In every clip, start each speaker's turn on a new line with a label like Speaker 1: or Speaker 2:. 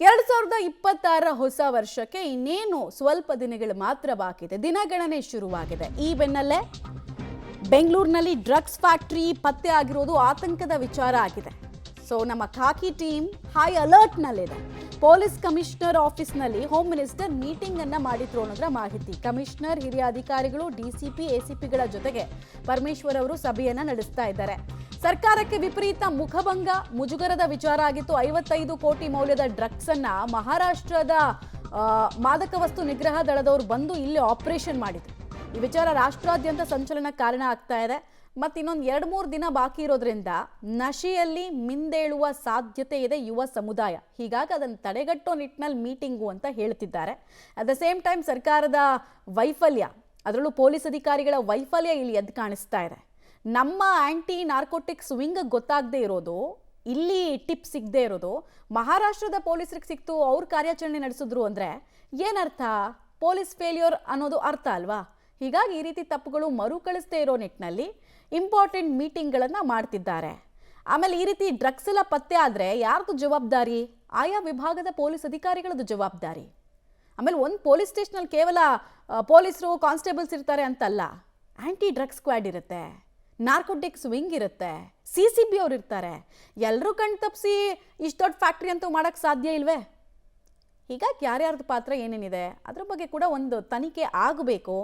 Speaker 1: 2026 ಹೊಸ ವರ್ಷಕ್ಕೆ ಇನ್ನೇನು ಸ್ವಲ್ಪ ದಿನಗಳು ಮಾತ್ರ ಬಾಕಿ ಇದೆ. ದಿನಗಣನೆ ಶುರುವಾಗಿದೆ. ಈ ಬೆನ್ನಲ್ಲೇ ಬೆಂಗಳೂರಿನಲ್ಲಿ ಡ್ರಗ್ಸ್ ಫ್ಯಾಕ್ಟರಿ ಪತ್ತೆ ಆಗಿರೋದು ಆತಂಕದ ವಿಚಾರ ಆಗಿದೆ. ಸೊ ನಮ್ಮ ಖಾಕಿ ಟೀಮ್ ಹೈ ಅಲರ್ಟ್ ನಲ್ಲಿದೆ. ಪೊಲೀಸ್ ಕಮಿಷನರ್ ಆಫೀಸ್ನಲ್ಲಿ ಹೋಮ್ ಮಿನಿಸ್ಟರ್ ಮೀಟಿಂಗ್ ಅನ್ನ ಮಾಡಿದ್ರು ಅನ್ನೋದ್ರ ಮಾಹಿತಿ. ಕಮಿಷನರ್, ಹಿರಿಯ ಅಧಿಕಾರಿಗಳು, ಡಿಸಿಪಿ, ಎಸಿಪಿಗಳ ಜೊತೆಗೆ ಪರಮೇಶ್ವರ್ ಅವರು ಸಭೆಯನ್ನ ನಡೆಸ್ತಾ ಇದ್ದಾರೆ. ಸರ್ಕಾರಕ್ಕೆ ವಿಪರೀತ ಮುಖಭಂಗ, ಮುಜುಗರದ ವಿಚಾರ ಆಗಿತ್ತು. 55 ಕೋಟಿ ಮೌಲ್ಯದ ಡ್ರಗ್ಸ್ ಅನ್ನ ಮಹಾರಾಷ್ಟ್ರದ ಮಾದಕ ವಸ್ತು ನಿಗ್ರಹ ದಳದವರು ಬಂದು ಇಲ್ಲಿ ಆಪರೇಷನ್ ಮಾಡಿದ್ರು. ಈ ವಿಚಾರ ರಾಷ್ಟ್ರಾದ್ಯಂತ ಸಂಚಲನ ಕಾರಣ ಆಗ್ತಾ ಇದೆ. ಮತ್ತು ಇನ್ನೊಂದು 2-3 ದಿನ ಬಾಕಿ ಇರೋದ್ರಿಂದ ನಶೆಯಲ್ಲಿ ಮಿಂದೇಳುವ ಸಾಧ್ಯತೆ ಇದೆ ಯುವ ಸಮುದಾಯ. ಹೀಗಾಗಿ ಅದನ್ನು ತಡೆಗಟ್ಟೋ ನಿಟ್ಟಿನಲ್ಲಿ ಮೀಟಿಂಗು ಅಂತ ಹೇಳ್ತಿದ್ದಾರೆ. ಅಟ್ ದ ಸೇಮ್ ಟೈಮ್ ಸರ್ಕಾರದ ವೈಫಲ್ಯ, ಅದರಲ್ಲೂ ಪೊಲೀಸ್ ಅಧಿಕಾರಿಗಳ ವೈಫಲ್ಯ ಇಲ್ಲಿ ಎದ್ದು ಕಾಣಿಸ್ತಾ ಇದೆ. ನಮ್ಮ ಆಂಟಿ ನಾರ್ಕೋಟಿಕ್ಸ್ ವಿಂಗ್ ಗೊತ್ತಾಗದೇ ಇರೋದು, ಇಲ್ಲಿ ಟಿಪ್ ಸಿಗದೆ ಇರೋದು, ಮಹಾರಾಷ್ಟ್ರದ ಪೊಲೀಸರಿಗೆ ಸಿಕ್ತು, ಅವ್ರ ಕಾರ್ಯಾಚರಣೆ ನಡೆಸಿದ್ರು ಅಂದರೆ ಏನರ್ಥ? ಪೊಲೀಸ್ ಫೇಲ್ಯೂರ್ ಅನ್ನೋದು ಅರ್ಥ ಅಲ್ವಾ? ಹೀಗಾಗಿ ಈ ರೀತಿ ತಪ್ಪುಗಳು ಮರುಕಳಿಸದೇ ಇರೋ ನಿಟ್ಟಿನಲ್ಲಿ ಇಂಪಾರ್ಟೆಂಟ್ ಮೀಟಿಂಗ್ಗಳನ್ನು ಮಾಡ್ತಿದ್ದಾರೆ. ಆಮೇಲೆ ಈ ರೀತಿ ಡ್ರಗ್ಸ್ ಎಲ್ಲ ಪತ್ತೆ ಆದರೆ ಯಾರ್ದು ಜವಾಬ್ದಾರಿ? ಆಯಾ ವಿಭಾಗದ ಪೊಲೀಸ್ ಅಧಿಕಾರಿಗಳದ್ದು ಜವಾಬ್ದಾರಿ. ಆಮೇಲೆ ಒಂದು ಪೊಲೀಸ್ ಸ್ಟೇಷನಲ್ಲಿ ಕೇವಲ ಪೊಲೀಸರು, ಕಾನ್ಸ್ಟೇಬಲ್ಸ್ ಇರ್ತಾರೆ ಅಂತಲ್ಲ, ಆ್ಯಂಟಿ ಡ್ರಗ್ಸ್ ಸ್ಕ್ವಾಡ್ ಇರುತ್ತೆ, ನಾರ್ಕೋಟಿಕ್ಸ್ ವಿಂಗ್ ಇರುತ್ತೆ, CCB ಅವ್ರು ಇರ್ತಾರೆ. ಎಲ್ಲರೂ ಕಣ್ ತಪ್ಪಿಸಿ ಇಷ್ಟು ದೊಡ್ಡ ಫ್ಯಾಕ್ಟ್ರಿ ಅಂತೂ ಮಾಡೋಕ್ಕೆ ಸಾಧ್ಯ ಇಲ್ವೇ? ಹೀಗಾಗಿ ಯಾರ್ಯಾರ್ದು ಪಾತ್ರ ಏನೇನಿದೆ ಅದ್ರ ಬಗ್ಗೆ ಕೂಡ ಒಂದು ತನಿಖೆ ಆಗಬೇಕು.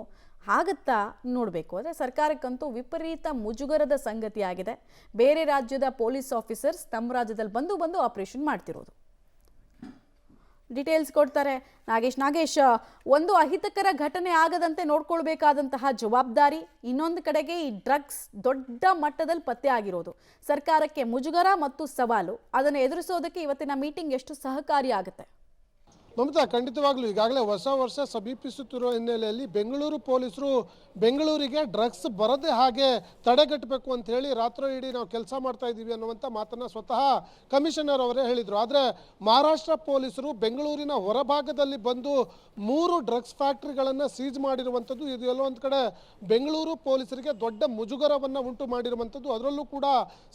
Speaker 1: ಆಗುತ್ತಾ ನೋಡಬೇಕು. ಆದರೆ ಸರ್ಕಾರಕ್ಕಂತೂ ವಿಪರೀತ ಮುಜುಗರದ ಸಂಗತಿ ಆಗಿದೆ. ಬೇರೆ ರಾಜ್ಯದ ಪೊಲೀಸ್ ಆಫೀಸರ್ಸ್ ನಮ್ಮ ರಾಜ್ಯದಲ್ಲಿ ಬಂದು ಆಪರೇಷನ್ ಮಾಡ್ತಿರೋದು. ಡೀಟೇಲ್ಸ್ ಕೊಡ್ತಾರೆ ನಾಗೇಶ್. ಒಂದು ಅಹಿತಕರ ಘಟನೆ ಆಗದಂತೆ ನೋಡ್ಕೊಳ್ಬೇಕಾದಂತಹ ಜವಾಬ್ದಾರಿ, ಇನ್ನೊಂದು ಕಡೆಗೆ ಈ ಡ್ರಗ್ಸ್ ದೊಡ್ಡ ಮಟ್ಟದಲ್ಲಿ ಪತ್ತೆ ಆಗಿರೋದು. ಸರ್ಕಾರಕ್ಕೆ ಮುಜುಗರ ಮತ್ತು ಸವಾಲು, ಅದನ್ನು ಎದುರಿಸೋದಕ್ಕೆ ಇವತ್ತಿನ ಮೀಟಿಂಗ್ ಎಷ್ಟು ಸಹಕಾರಿ ಆಗುತ್ತೆ?
Speaker 2: ಮಮತಾ, ಖಂಡಿತವಾಗ್ಲೂ ಈಗಾಗಲೇ ಹೊಸ ವರ್ಷ ಸಮೀಪಿಸುತ್ತಿರುವ ಹಿನ್ನೆಲೆಯಲ್ಲಿ ಬೆಂಗಳೂರು ಪೊಲೀಸರು ಬೆಂಗಳೂರಿಗೆ ಡ್ರಗ್ಸ್ ಬರದೆ ಹಾಗೆ ತಡೆಗಟ್ಟಬೇಕು ಅಂತ ಹೇಳಿ ರಾತ್ರೋಯಿಡೀ ನಾವು ಕೆಲಸ ಮಾಡ್ತಾ ಇದ್ದೀವಿ ಅನ್ನುವಂಥ ಮಾತನ್ನು ಸ್ವತಃ ಕಮಿಷನರ್ ಅವರೇ ಹೇಳಿದರು. ಆದರೆ ಮಹಾರಾಷ್ಟ್ರ ಪೊಲೀಸರು ಬೆಂಗಳೂರಿನ ಹೊರಭಾಗದಲ್ಲಿ ಬಂದು 3 ಡ್ರಗ್ಸ್ ಫ್ಯಾಕ್ಟ್ರಿಗಳನ್ನು ಸೀಜ್ ಮಾಡಿರುವಂಥದ್ದು, ಇದು ಎಲ್ಲೋ ಒಂದು ಕಡೆ ಬೆಂಗಳೂರು ಪೊಲೀಸರಿಗೆ ದೊಡ್ಡ ಮುಜುಗರವನ್ನು ಉಂಟು ಮಾಡಿರುವಂಥದ್ದು. ಅದರಲ್ಲೂ ಕೂಡ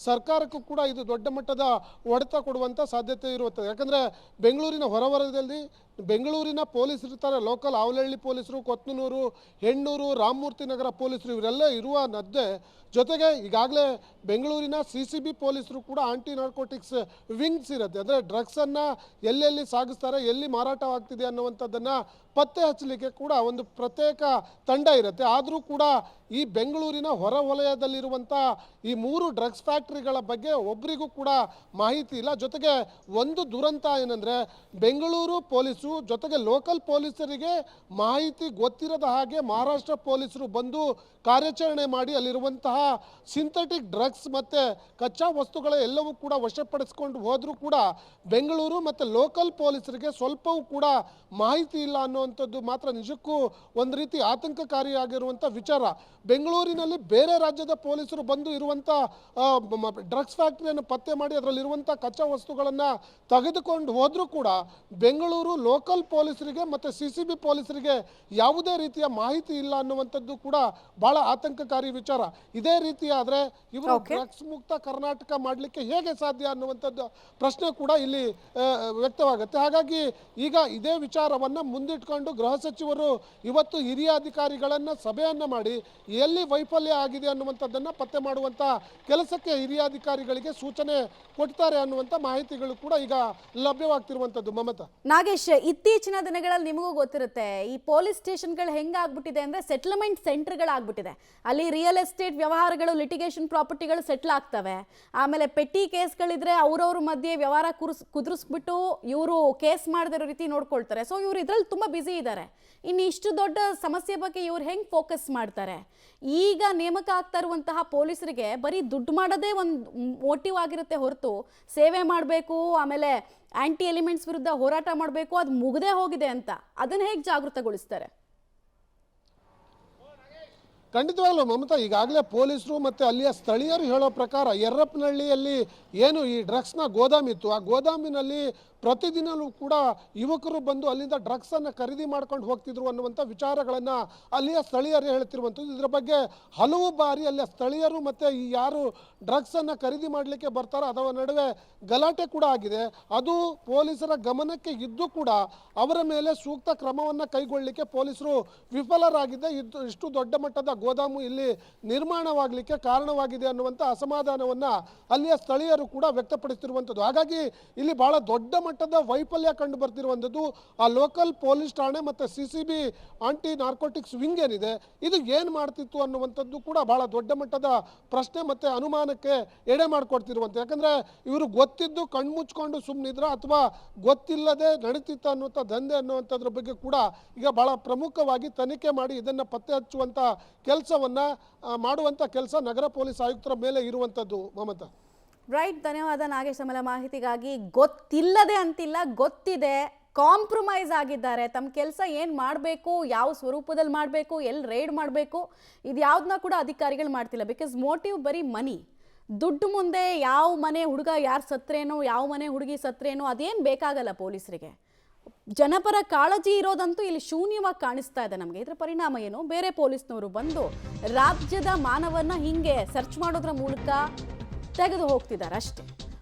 Speaker 2: ಸರ್ಕಾರಕ್ಕೂ ಕೂಡ ಇದು ದೊಡ್ಡ ಮಟ್ಟದ ಹೊಡೆತ ಕೊಡುವಂಥ ಸಾಧ್ಯತೆ ಇರುತ್ತದೆ. ಯಾಕಂದರೆ ಬೆಂಗಳೂರಿನ ಹೊರವಲಯದಲ್ಲಿ ಬೆಂಗಳೂರಿನ ಪೊಲೀಸರು ಇರ್ತಾರೆ, ಲೋಕಲ್ ಆವಲಹಳ್ಳಿ ಪೊಲೀಸರು, ಕೊತ್ನೂರು, ಹೆಣ್ಣೂರು, ರಾಮಮೂರ್ತಿ ನಗರ ಪೊಲೀಸರು, ಇವರೆಲ್ಲ ಇರುವ ನದ್ದೆ ಜೊತೆಗೆ ಈಗಾಗಲೇ ಬೆಂಗಳೂರಿನ CCB ಪೊಲೀಸರು ಕೂಡ ಆಂಟಿ ನಾರ್ಕೋಟಿಕ್ಸ್ ವಿಂಗ್ಸ್ ಇರುತ್ತೆ. ಅಂದರೆ ಡ್ರಗ್ಸನ್ನು ಎಲ್ಲೆಲ್ಲಿ ಸಾಗಿಸ್ತಾರೆ, ಎಲ್ಲಿ ಮಾರಾಟವಾಗ್ತಿದೆ ಅನ್ನುವಂಥದ್ದನ್ನು ಪತ್ತೆ ಹಚ್ಚಲಿಕ್ಕೆ ಕೂಡ ಒಂದು ಪ್ರತ್ಯೇಕ ತಂಡ ಇರುತ್ತೆ. ಆದರೂ ಕೂಡ ಈ ಬೆಂಗಳೂರಿನ ಹೊರವಲಯದಲ್ಲಿರುವಂಥ ಈ 3 ಡ್ರಗ್ಸ್ ಫ್ಯಾಕ್ಟ್ರಿಗಳ ಬಗ್ಗೆ ಒಬ್ಬರಿಗೂ ಕೂಡ ಮಾಹಿತಿ ಇಲ್ಲ. ಜೊತೆಗೆ ಒಂದು ದುರಂತ ಏನಂದರೆ ಬೆಂಗಳೂರು ಪೊಲೀಸರು ಜೊತೆಗೆ ಲೋಕಲ್ ಪೊಲೀಸರಿಗೆ ಮಾಹಿತಿ ಗೊತ್ತಿರದ ಹಾಗೆ ಮಹಾರಾಷ್ಟ್ರ ಪೊಲೀಸರು ಬಂದು ಕಾರ್ಯಾಚರಣೆ ಮಾಡಿ ಅಲ್ಲಿರುವಂತಹ ಸಿಂಥೆಟಿಕ್ ಡ್ರಗ್ಸ್ ಮತ್ತು ಕಚ್ಚಾ ವಸ್ತುಗಳ ಎಲ್ಲವೂ ಕೂಡ ವಶಪಡಿಸ್ಕೊಂಡು ಹೋದರೂ ಕೂಡ ಬೆಂಗಳೂರು ಮತ್ತು ಲೋಕಲ್ ಪೊಲೀಸರಿಗೆ ಸ್ವಲ್ಪವೂ ಕೂಡ ಮಾಹಿತಿ ಇಲ್ಲ ಅನ್ನುವಂಥದ್ದು ಮಾತ್ರ ನಿಜಕ್ಕೂ ಒಂದು ರೀತಿ ಆತಂಕಕಾರಿಯಾಗಿರುವಂಥ ವಿಚಾರ. ಬೆಂಗಳೂರಿನಲ್ಲಿ ಬೇರೆ ರಾಜ್ಯದ ಪೊಲೀಸರು ಬಂದು ಇರುವಂಥ ಡ್ರಗ್ಸ್ ಫ್ಯಾಕ್ಟ್ರಿಯನ್ನು ಪತ್ತೆ ಮಾಡಿ ಅದರಲ್ಲಿರುವಂಥ ಕಚ್ಚಾ ವಸ್ತುಗಳನ್ನು ತೆಗೆದುಕೊಂಡು ಹೋದರೂ ಕೂಡ ಬೆಂಗಳೂರು ಲೋಕಲ್ ಪೊಲೀಸರಿಗೆ ಮತ್ತು CCB ಪೊಲೀಸರಿಗೆ ಯಾವುದೇ ರೀತಿಯ ಮಾಹಿತಿ ಇಲ್ಲ ಅನ್ನುವಂಥದ್ದು ಕೂಡ ಬಹಳ ಆತಂಕಕಾರಿ ವಿಚಾರ. ಇದೇ ರೀತಿ ಆದರೆ ಇವರು ಡ್ರಗ್ಸ್ ಮುಕ್ತ ಕರ್ನಾಟಕ ಮಾಡಲಿಕ್ಕೆ ಹೇಗೆ ಸಾಧ್ಯ ಅನ್ನುವಂಥದ್ದು ಪ್ರಶ್ನೆ ಕೂಡ ಇಲ್ಲಿ ವ್ಯಕ್ತವಾಗುತ್ತೆ. ಹಾಗಾಗಿ ಈಗ ಇದೇ ವಿಚಾರವನ್ನು ಮುಂದಿಟ್ಕೊಂಡು ಗೃಹ ಸಚಿವರು ಇವತ್ತು ಹಿರಿಯ ಅಧಿಕಾರಿಗಳನ್ನು ಸಭೆಯನ್ನು ಮಾಡಿ ಎಲ್ಲಿ ವೈಫಲ್ಯ ಆಗಿದೆ ಅನ್ನುವಂಥದ್ದನ್ನು ಪತ್ತೆ ಮಾಡುವಂಥ ಕೆಲಸಕ್ಕೆ ಹಿರಿಯ ಅಧಿಕಾರಿಗಳಿಗೆ ಸೂಚನೆ ಕೊಡ್ತಾರೆ ಅನ್ನುವಂಥ ಮಾಹಿತಿಗಳು ಕೂಡ ಈಗ ಲಭ್ಯವಾಗ್ತಿರುವಂಥದ್ದು. ಮಮತಾ,
Speaker 1: ನಾಗೇಶ್, ಇತ್ತೀಚಿನ ದಿನಗಳಲ್ಲಿ ನಿಮಗೂ ಗೊತ್ತಿರುತ್ತೆ, ಈ ಪೊಲೀಸ್ ಸ್ಟೇಷನ್ಗಳು ಹೆಂಗಾಗ್ಬಿಟ್ಟಿದೆ ಅಂದರೆ ಸೆಟ್ಲ್ಮೆಂಟ್ ಸೆಂಟರ್ಗಳಾಗ್ಬಿಟ್ಟಿದೆ. ಅಲ್ಲಿ ರಿಯಲ್ ಎಸ್ಟೇಟ್ ವ್ಯವಹಾರಗಳು, ಲಿಟಿಗೇಷನ್ ಪ್ರಾಪರ್ಟಿಗಳು ಸೆಟ್ಲ್ ಆಗ್ತವೆ. ಆಮೇಲೆ ಪೆಟ್ಟಿ ಕೇಸ್ಗಳಿದ್ರೆ ಅವ್ರವ್ರ ಮಧ್ಯೆ ವ್ಯವಹಾರ ಕುದುರಿಸ್ಬಿಟ್ಟು ಇವರು ಕೇಸ್ ಮಾಡದಿರೋ ರೀತಿ ನೋಡ್ಕೊಳ್ತಾರೆ. ಸೊ ಇವರು ಇದರಲ್ಲಿ ತುಂಬ ಬ್ಯುಸಿ ಇದ್ದಾರೆ. ಇನ್ನು ಇಷ್ಟು ದೊಡ್ಡ ಸಮಸ್ಯೆ ಬಗ್ಗೆ ಇವ್ರು ಹೆಂಗೆ ಫೋಕಸ್ ಮಾಡ್ತಾರೆ? ಈಗ ನೇಮಕ ಆಗ್ತಾ ಇರುವಂತಹ ಪೊಲೀಸರಿಗೆ ಬರೀ ದುಡ್ಡು ಮಾಡೋದೇ ಒಂದು ಮೋಟಿವ್ ಆಗಿರುತ್ತೆ ಹೊರತು ಸೇವೆ ಮಾಡಬೇಕು, ಆಮೇಲೆ ಆಂಟಿ ಎಲಿಮೆಂಟ್ಸ್ ವಿರುದ್ಧ ಹೋರಾಟ ಮಾಡಬೇಕು, ಅದು ಮುಗದೇ ಹೋಗಿದೆ ಅಂತ ಅದನ್ನು ಹೇಗೆ ಜಾಗೃತಗೊಳಿಸ್ತಾರೆ?
Speaker 2: ಖಂಡಿತವಾಗ್ಲೂ ಮಮತಾ, ಈಗಾಗಲೇ ಪೊಲೀಸರು ಮತ್ತು ಅಲ್ಲಿಯ ಸ್ಥಳೀಯರು ಹೇಳೋ ಪ್ರಕಾರ ಯರ್ರಪ್ಪನಹಳ್ಳಿಯಲ್ಲಿ ಏನು ಈ ಡ್ರಗ್ಸ್ನ ಗೋದಾಮಿತ್ತು, ಆ ಗೋದಾಮಿನಲ್ಲಿ ಪ್ರತಿದಿನವೂ ಕೂಡ ಯುವಕರು ಬಂದು ಅಲ್ಲಿಂದ ಡ್ರಗ್ಸನ್ನು ಖರೀದಿ ಮಾಡ್ಕೊಂಡು ಹೋಗ್ತಿದ್ರು ಅನ್ನುವಂಥ ವಿಚಾರಗಳನ್ನು ಅಲ್ಲಿಯ ಸ್ಥಳೀಯರೇ ಹೇಳ್ತಿರುವಂಥದ್ದು. ಇದರ ಬಗ್ಗೆ ಹಲವು ಬಾರಿ ಅಲ್ಲಿಯ ಸ್ಥಳೀಯರು ಮತ್ತು ಈ ಯಾರು ಡ್ರಗ್ಸನ್ನು ಖರೀದಿ ಮಾಡಲಿಕ್ಕೆ ಬರ್ತಾರೋ ಅದರ ನಡುವೆ ಗಲಾಟೆ ಕೂಡ ಆಗಿದೆ. ಅದು ಪೊಲೀಸರ ಗಮನಕ್ಕೆ ಇದ್ದು ಕೂಡ ಅವರ ಮೇಲೆ ಸೂಕ್ತ ಕ್ರಮವನ್ನು ಕೈಗೊಳ್ಳಲಿಕ್ಕೆ ಪೊಲೀಸರು ವಿಫಲರಾಗಿದ್ದೆ. ಇಷ್ಟು ದೊಡ್ಡ ಮಟ್ಟದ ಗೋದಾಮು ಇಲ್ಲಿ ನಿರ್ಮಾಣವಾಗಲಿಕ್ಕೆ ಕಾರಣವಾಗಿದೆ ಅನ್ನುವಂಥ ಅಸಮಾಧಾನವನ್ನು ಅಲ್ಲಿಯ ಸ್ಥಳೀಯರು ಕೂಡ ವ್ಯಕ್ತಪಡಿಸ್ತಿರುವಂಥದ್ದು. ಹಾಗಾಗಿ ಇಲ್ಲಿ ಬಹಳ ದೊಡ್ಡ ಮಟ್ಟದ ವೈಫಲ್ಯ ಕಂಡು ಬರ್ತಿರುವಂಥದ್ದು. ಆ ಲೋಕಲ್ ಪೊಲೀಸ್ ಠಾಣೆ ಮತ್ತು CCB ಆಂಟಿ ನಾರ್ಕೋಟಿಕ್ಸ್ ವಿಂಗ್ ಏನಿದೆ ಇದು ಏನು ಮಾಡ್ತಿತ್ತು ಅನ್ನುವಂಥದ್ದು ಕೂಡ ಬಹಳ ದೊಡ್ಡ ಮಟ್ಟದ ಪ್ರಶ್ನೆ ಮತ್ತು ಅನುಮಾನಕ್ಕೆ ಎಡೆ ಮಾಡಿಕೊಡ್ತಿರುವಂಥದ್ದು. ಯಾಕಂದರೆ ಇವರು ಗೊತ್ತಿದ್ದು ಕಣ್ಮುಚ್ಕೊಂಡು ಸುಮ್ಮನಿದ್ರ ಅಥವಾ ಗೊತ್ತಿಲ್ಲದೆ ನಡೀತಿತ್ತ ಅನ್ನುವಂಥ ದಂಧೆ ಅನ್ನುವಂಥದ್ರ ಬಗ್ಗೆ ಕೂಡ ಈಗ ಬಹಳ ಪ್ರಮುಖವಾಗಿ ತನಿಖೆ ಮಾಡಿ ಇದನ್ನು ಪತ್ತೆ ಹಚ್ಚುವಂಥ ಕೆಲಸವನ್ನು ಮಾಡುವಂಥ ಕೆಲಸ ನಗರ ಪೊಲೀಸ್ ಆಯುಕ್ತರ ಮೇಲೆ ಇರುವಂಥದ್ದು. ಮಮತಾ.
Speaker 1: ರೈಟ್, ಧನ್ಯವಾದ ನಾಗೇಶ್ ತಮ್ಮ ಮಾಹಿತಿಗಾಗಿ. ಗೊತ್ತಿಲ್ಲದೆ ಅಂತಿಲ್ಲ, ಗೊತ್ತಿದೆ, ಕಾಂಪ್ರಮೈಸ್ ಆಗಿದ್ದಾರೆ. ತಮ್ಮ ಕೆಲಸ ಏನು ಮಾಡಬೇಕು, ಯಾವ ಸ್ವರೂಪದಲ್ಲಿ ಮಾಡಬೇಕು, ಎಲ್ಲಿ ರೈಡ್ ಮಾಡಬೇಕು, ಇದು ಯಾವುದನ್ನ ಕೂಡ ಅಧಿಕಾರಿಗಳು ಮಾಡ್ತಿಲ್ಲ. ಬಿಕಾಸ್ ಮೋಟಿವ್ ಬರೀ ಮನಿ, ದುಡ್ಡು ಮುಂದೆ ಯಾವ ಮನೆ ಹುಡುಗ ಯಾರು ಸತ್ರೇನೋ, ಯಾವ ಮನೆ ಹುಡುಗಿ ಸತ್ರೇನೋ ಅದೇನು ಬೇಕಾಗಲ್ಲ ಪೊಲೀಸರಿಗೆ. ಜನಪರ ಕಾಳಜಿ ಇರೋದಂತೂ ಇಲ್ಲಿ ಶೂನ್ಯವಾಗಿ ಕಾಣಿಸ್ತಾ ಇದೆ ನಮಗೆ. ಇದರ ಪರಿಣಾಮ ಏನು? ಬೇರೆ ಪೊಲೀಸ್ನವರು ಬಂದು ರಾಜ್ಯದ ಮಾನವನ್ನ ಹಿಂಗೆ ಸರ್ಚ್ ಮಾಡೋದ್ರ ಮೂಲಕ ತೆಗೆದು ಹೋಗ್ತಿದ್ದಾರೆ ಅಷ್ಟೇ.